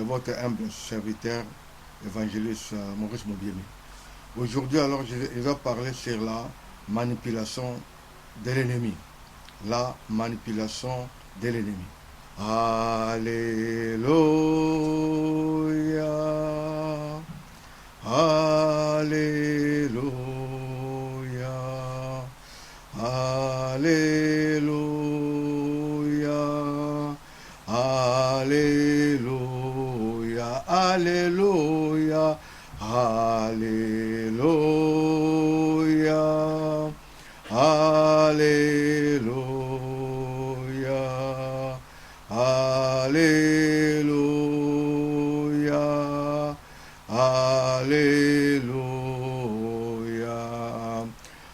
C'est votre humble serviteur, évangéliste Maurice Mobiemi. Aujourd'hui, alors, je vais parler sur la manipulation de l'ennemi. La manipulation de l'ennemi. Alléluia. Alléluia. Alléluia. Alléluia. Alléluia. Alléluia. Alléluia. Alléluia. Alléluia.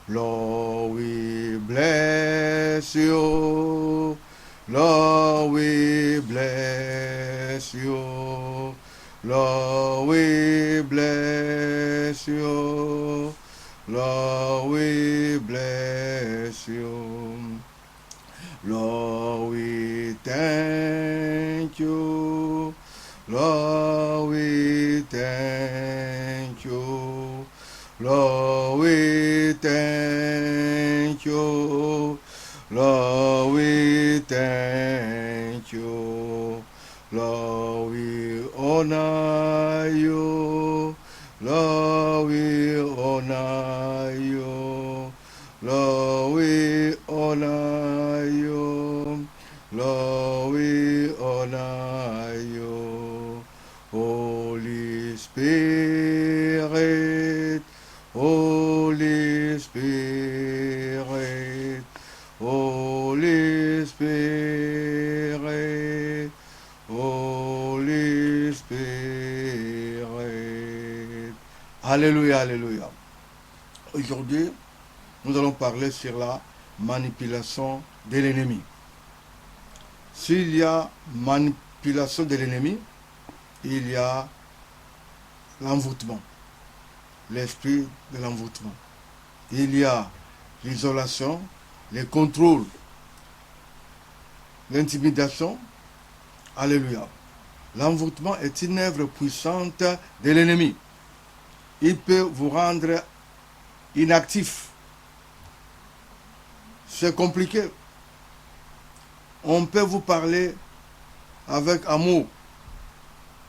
Lord, we bless you. Lord, we bless you. Lord, we bless you. Lord, we bless you. Lord, we thank you. Lord, we thank you. Lord, we thank you. Lord, we thank you. Lord, we honor you. Lord, we honor you. Lord, we honor you. Lord, we honor you. Holy Spirit, Holy Spirit, Holy Spirit, Holy Spirit. Alléluia, alléluia. Aujourd'hui, nous allons parler sur la manipulation de l'ennemi. S'il y a manipulation de l'ennemi, il y a l'envoûtement, l'esprit de l'envoûtement. Il y a l'isolation, le contrôle, l'intimidation. Alléluia. L'envoûtement est une œuvre puissante de l'ennemi. Il peut vous rendre inactif. C'est compliqué. On peut vous parler avec amour,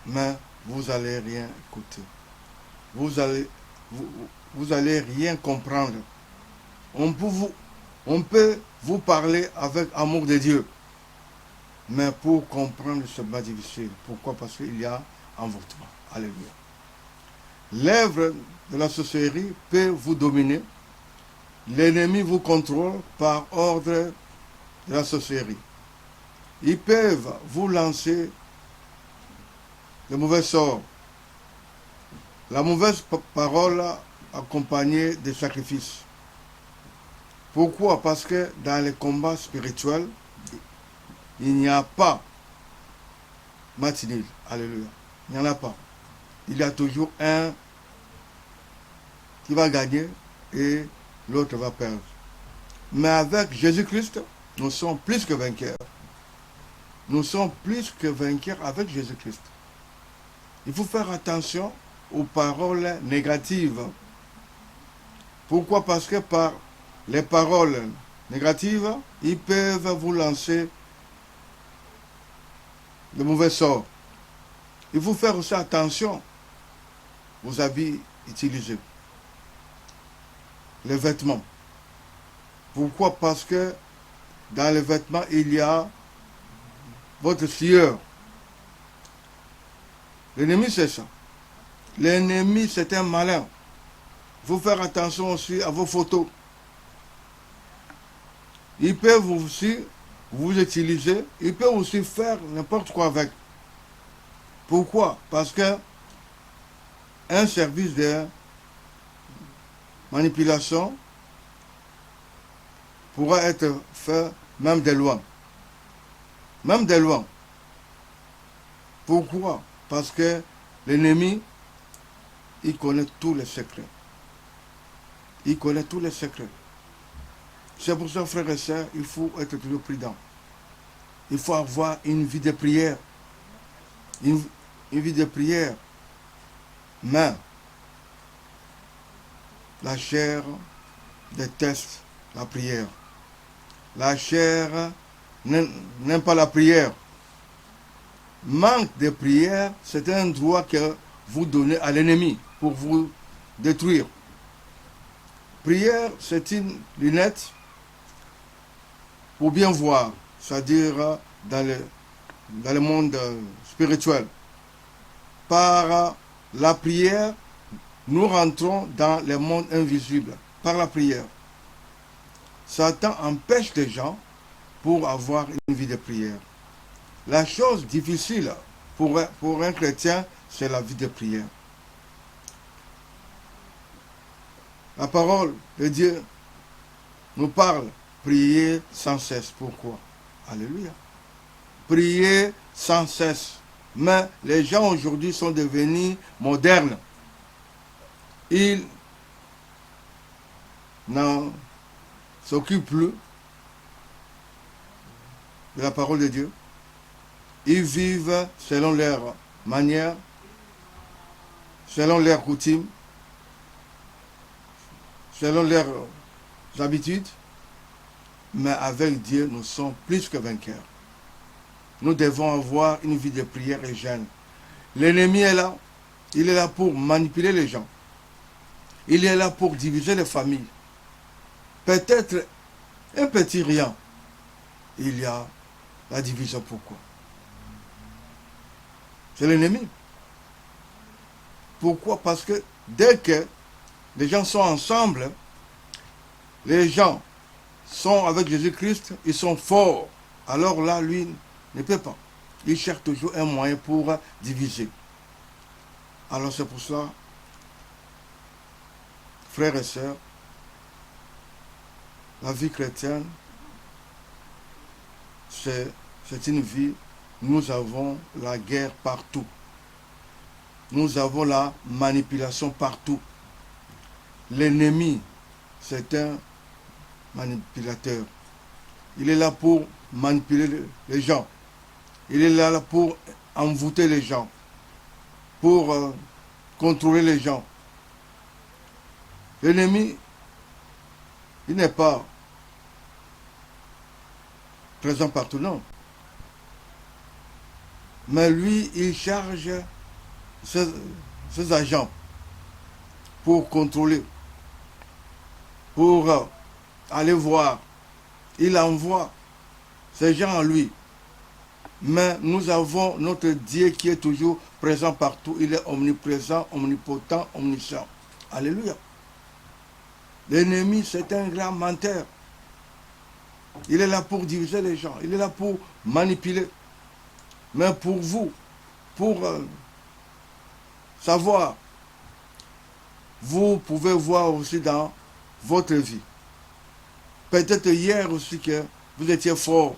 mais vous n'allez rien écouter. Vous allez rien comprendre. On peut vous parler avec amour de Dieu, mais pour comprendre, c'est pas difficile. Pourquoi? Parce qu'il y a envoûtement. Alléluia. L'œuvre de la sorcellerie peut vous dominer. L'ennemi vous contrôle par ordre de la sorcellerie. Ils peuvent vous lancer de mauvais sorts. La mauvaise parole accompagnée de sacrifices. Pourquoi? Parce que dans les combats spirituels, il n'y a pas matinée. Alléluia. Il n'y en a pas. Il y a toujours un qui va gagner et l'autre va perdre. Mais avec Jésus-Christ, nous sommes plus que vainqueurs. Nous sommes plus que vainqueurs avec Jésus-Christ. Il faut faire attention aux paroles négatives. Pourquoi? Parce que par les paroles négatives, ils peuvent vous lancer de mauvais sorts. Il faut faire aussi attention aux habits utilisés. Les vêtements. Pourquoi? Parce que dans les vêtements, il y a votre sueur. L'ennemi, c'est ça. L'ennemi, c'est un malin. Il faut faire attention aussi à vos photos. Il peut aussi vous utiliser. Il peut aussi faire n'importe quoi avec. Pourquoi? Parce que un service de manipulation pourra être fait même de loin. Même de loin. Pourquoi? Parce que l'ennemi, il connaît tous les secrets. Il connaît tous les secrets. C'est pour ça, frères et sœurs, il faut être toujours prudent. Il faut avoir une vie de prière. une vie de prière. Mais la chair déteste la prière. La chair n'aime pas la prière. Manque de prière, c'est un droit que vous donnez à l'ennemi pour vous détruire. Prière, c'est une lunette pour bien voir, c'est-à-dire dans le monde spirituel. Par la prière, nous rentrons dans le monde invisible. Par la prière. Satan empêche les gens pour avoir une vie de prière. La chose difficile pour un chrétien, c'est la vie de prière. La parole de Dieu nous parle, prier sans cesse. Pourquoi? Alléluia. Prier sans cesse. Mais les gens aujourd'hui sont devenus modernes. Ils n'en s'occupent plus de la parole de Dieu. Ils vivent selon leur manière, selon leurs coutumes, selon leurs habitudes. Mais avec Dieu, nous sommes plus que vainqueurs. Nous devons avoir une vie de prière et jeûne. L'ennemi est là. Il est là pour manipuler les gens. Il est là pour diviser les familles. Peut-être un petit rien. Il y a la division. Pourquoi? C'est l'ennemi. Pourquoi? Parce que dès que les gens sont ensemble, les gens sont avec Jésus-Christ, ils sont forts. Alors là, lui ne peut pas. Il cherche toujours un moyen pour diviser. Alors c'est pour cela, frères et sœurs, la vie chrétienne, c'est une vie, nous avons la guerre partout. Nous avons la manipulation partout. L'ennemi, c'est un manipulateur. Il est là pour manipuler les gens. Il est là pour envoûter les gens, pour contrôler les gens. L'ennemi, il n'est pas présent partout, non. Mais lui, il charge ses agents pour contrôler, pour aller voir. Il envoie ces gens à lui. Mais nous avons notre Dieu qui est toujours présent partout. Il est omniprésent, omnipotent, omniscient. Alléluia. L'ennemi, c'est un grand menteur. Il est là pour diviser les gens. Il est là pour manipuler. Mais pour vous, pour savoir, vous pouvez voir aussi dans votre vie. Peut-être hier aussi que vous étiez fort.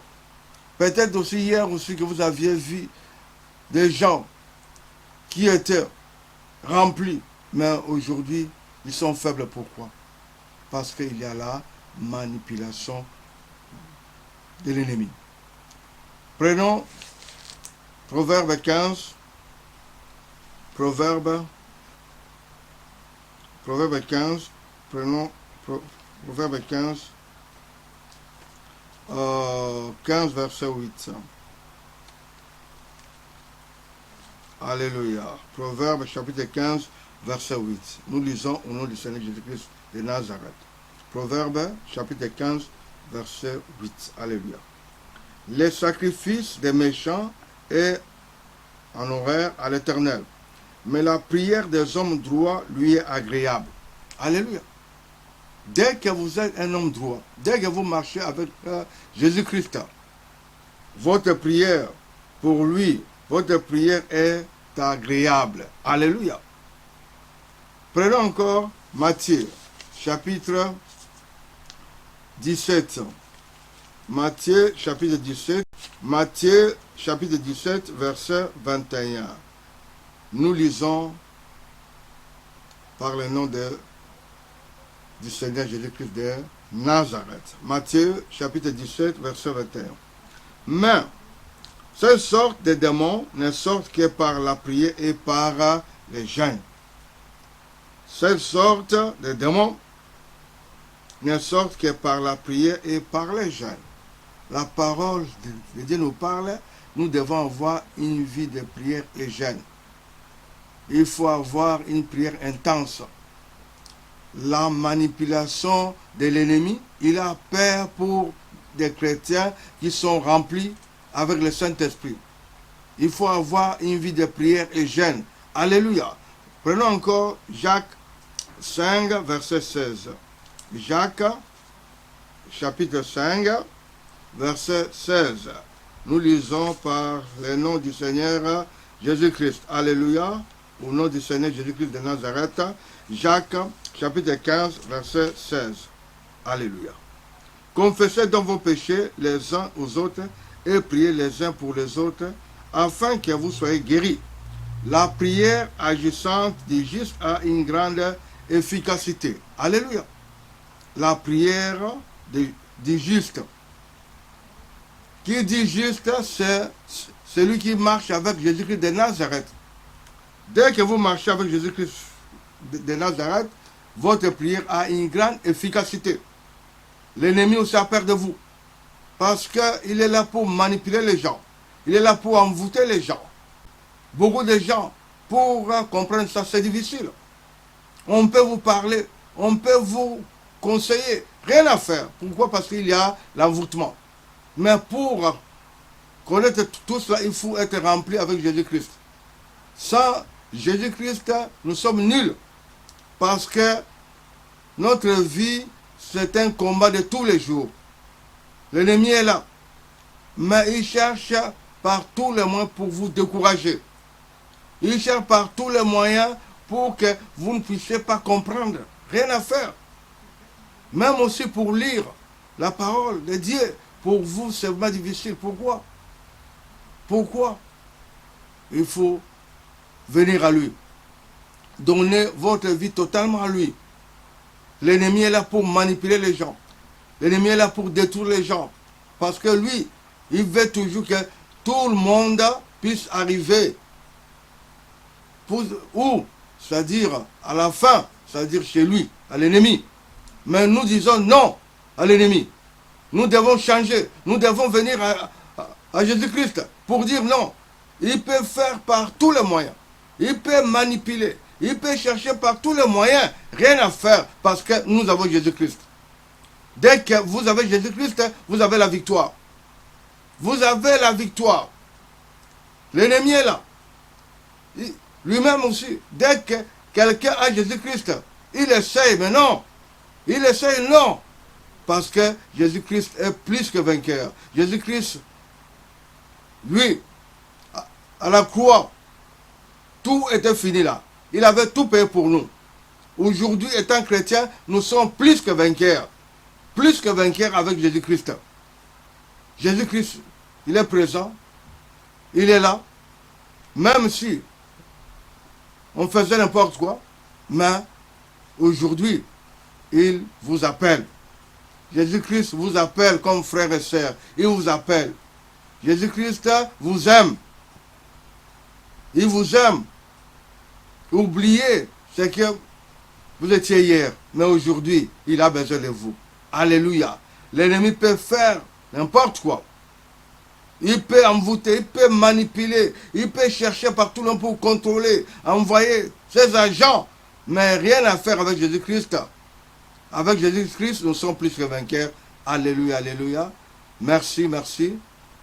Peut-être aussi hier aussi que vous aviez vu des gens qui étaient remplis. Mais aujourd'hui, ils sont faibles. Pourquoi? Parce qu'il y a la manipulation de l'ennemi. Prenons Proverbe 15. Proverbe 15. Prenons Proverbe 15. 15 verset 8. Alléluia. Proverbe chapitre 15 verset 8. Nous lisons au nom du Seigneur Jésus-Christ de Nazareth. Proverbe chapitre 15 verset 8. Alléluia. Les sacrifices des méchants est en horreur à l'Éternel, mais la prière des hommes droits lui est agréable. Alléluia. Dès que vous êtes un homme droit, dès que vous marchez avec Jésus-Christ, votre prière pour lui, votre prière est agréable. Alléluia. Prenons encore Matthieu, chapitre 17. Matthieu, chapitre 17. Matthieu, chapitre 17, verset 21. Nous lisons par le nom du Seigneur Jésus-Christ de Nazareth. Matthieu, chapitre 17, verset 21. Mais Ces sortes de démons ne sortent que par la prière et par les jeûnes. Cette sorte de démons ne sortent que par la prière et par les jeûnes. La parole de Dieu nous parle, nous devons avoir une vie de prière et jeûne. Il faut avoir une prière intense. La manipulation de l'ennemi, il a peur pour des chrétiens qui sont remplis avec le Saint-Esprit. Il faut avoir une vie de prière et jeûne. Alléluia. Prenons encore Jacques 5, verset 16. Jacques, chapitre 5, verset 16. Nous lisons par le nom du Seigneur Jésus-Christ. Alléluia. Au nom du Seigneur Jésus-Christ de Nazareth. Jacques, chapitre 15, verset 16. Alléluia. Confessez donc vos péchés les uns aux autres et priez les uns pour les autres afin que vous soyez guéris. La prière agissante du juste a une grande efficacité. Alléluia. La prière du juste. Qui dit juste, c'est celui qui marche avec Jésus-Christ de Nazareth. Dès que vous marchez avec Jésus-Christ de Nazareth, votre prière a une grande efficacité. L'ennemi aussi a peur de vous. Parce qu'il est là pour manipuler les gens. Il est là pour envoûter les gens. Beaucoup de gens, pour comprendre ça, c'est difficile. On peut vous parler, on peut vous conseiller. Rien à faire. Pourquoi? Parce qu'il y a l'envoûtement. Mais pour connaître tout cela, il faut être rempli avec Jésus-Christ. Sans Jésus-Christ, nous sommes nuls. Parce que notre vie, c'est un combat de tous les jours. L'ennemi est là. Mais il cherche par tous les moyens pour vous décourager. Il cherche par tous les moyens pour que vous ne puissiez pas comprendre. Rien à faire. Même aussi pour lire la parole de Dieu. Pour vous, c'est vraiment difficile. Pourquoi? Pourquoi? Il faut venir à lui. Donnez votre vie totalement à lui. L'ennemi est là pour manipuler les gens. L'ennemi est là pour détruire les gens. Parce que lui, il veut toujours que tout le monde puisse arriver. Où? C'est-à-dire à la fin, c'est-à-dire chez lui, à l'ennemi. Mais nous disons non à l'ennemi. Nous devons changer. Nous devons venir à Jésus-Christ pour dire non. Il peut faire par tous les moyens. Il peut manipuler. Il peut chercher par tous les moyens. Rien à faire parce que nous avons Jésus-Christ. Dès que vous avez Jésus-Christ, vous avez la victoire. Vous avez la victoire. L'ennemi est là. Lui-même aussi. Dès que quelqu'un a Jésus-Christ, il essaye, mais non. Il essaye, non. Parce que Jésus-Christ est plus que vainqueur. Jésus-Christ, lui, à la croix, tout était fini là. Il avait tout payé pour nous. Aujourd'hui, étant chrétien, nous sommes plus que vainqueurs. Plus que vainqueurs avec Jésus-Christ. Jésus-Christ, il est présent. Il est là. Même si on faisait n'importe quoi, mais aujourd'hui, il vous appelle. Jésus-Christ vous appelle comme frère et sœur. Il vous appelle. Jésus-Christ vous aime. Il vous aime. Oubliez ce que vous étiez hier. Mais aujourd'hui, il a besoin de vous. Alléluia. L'ennemi peut faire n'importe quoi. Il peut envoûter, il peut manipuler, il peut chercher partout le monde pour contrôler, envoyer ses agents. Mais rien à faire avec Jésus-Christ. Avec Jésus-Christ, nous sommes plus que vainqueurs. Alléluia, alléluia. Merci, merci.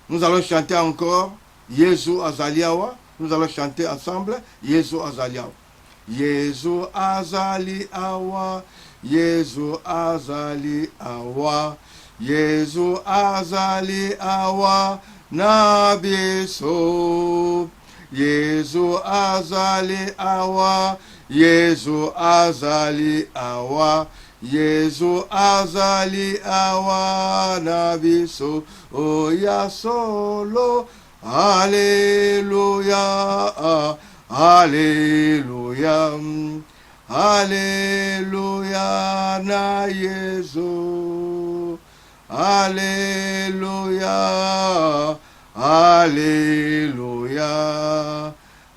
Nous allons chanter encore Yesu Azaliawa. Nous allons chanter ensemble Yesu Azaliawa. Yesu Azali Awa. Yesu Azali Awa. Yesu Azali Awa. Nabiso. Yesu Azali Awa. Yesu Azali Awa. Yesu azali awa na biso oya solo. Alléluia, alléluia, alléluia na Yesu. Alléluia, Alléluia.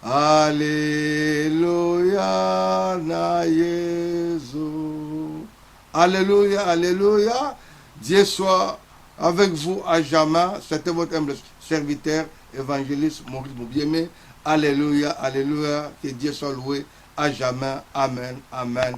Alléluia, na Jésus. Alléluia, alléluia. Dieu soit avec vous à jamais. C'était votre humble serviteur, évangéliste Maurice Boubiemé. Alléluia, alléluia. Que Dieu soit loué à jamais. Amen, amen.